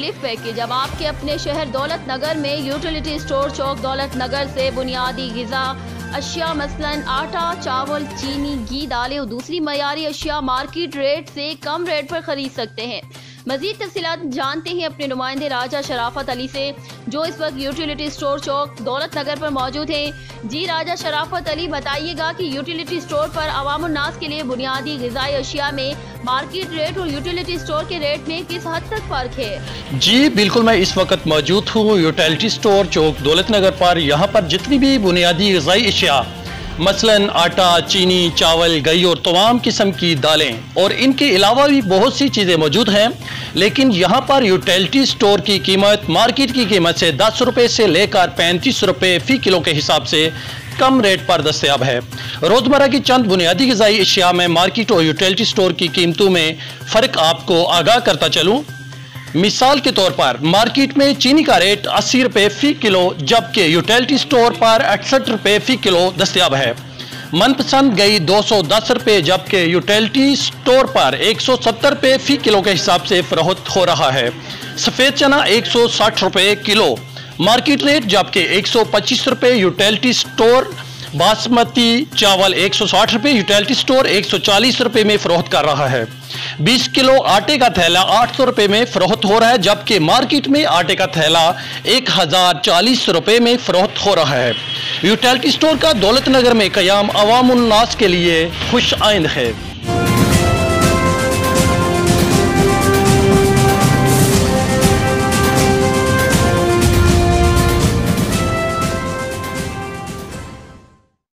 Gift package. अब आपके अपने शहर दौलत नगर में यूटिलिटी स्टोर चौक दौलत नगर से बुनियादी ग़िज़ा अशिया मसलन आटा, चावल, चीनी, घी, दालें और दूसरी मयारी अशिया मार्केट रेट से कम रेट पर खरीद सकते हैं। मज़ीद तफ़सीलात जानते हैं अपने नुमाइंदे राजा शराफत अली से, जो इस वक्त यूटिलिटी स्टोर चौक दौलत नगर पर मौजूद हैं। जी राजा शराफत अली, बताइएगा कि यूटिलिटी स्टोर पर अवामुन्नास के लिए बुनियादी ग़िज़ाई अशिया में मार्केट रेट और यूटिलिटी स्टोर के रेट में किस हद तक फ़र्क है? जी बिल्कुल, मैं इस वक्त मौजूद हूँ यूटिलिटी स्टोर चौक दौलत नगर पर। यहाँ पर जितनी भी बुनियादी ग़िज़ाई अशिया मसलन आटा, चीनी, चावल, घी और तमाम किस्म की दालें और इनके अलावा भी बहुत सी चीज़ें मौजूद हैं, लेकिन यहाँ पर यूटिलिटी स्टोर की कीमत मार्केट की कीमत से 10 रुपये से लेकर 35 रुपये फ़ी किलो के हिसाब से कम रेट पर दस्तयाब है। रोज़मर्रा की चंद बुनियादी ग़िज़ाई अशिया में मार्केट और यूटिलिटी स्टोर की कीमतों में फ़र्क आपको आगाह करता चलूँ। मिसाल के तौर पर मार्केट में चीनी का रेट 80 रुपये फ़ी किलो, जबकि यूटिलिटी स्टोर पर 68 रुपये फ़ी किलो दस्तयाब है। मनपसंद घी 210 रुपये, जबकि यूटिलिटी स्टोर पर 170 रुपये फ़ी किलो के हिसाब से फ़रोख्त हो रहा है। सफ़ेद चना 160 रुपये किलो मार्केट रेट, जबकि 125 रुपये यूटिलिटी स्टोर। बासमती चावल 160 रुपये यूटिलिटी स्टोर 140 रुपये में फ़रोख्त कर रहा है। 20 किलो आटे का थैला 800 रुपये में फ़रोख्त हो रहा है, जबकि मार्केट में आटे का थैला 1040 रुपये में फ़रोख्त हो रहा है। यूटिलिटी स्टोर का दौलत नगर में क़याम अवामुन्नास के लिए खुश आइंद है।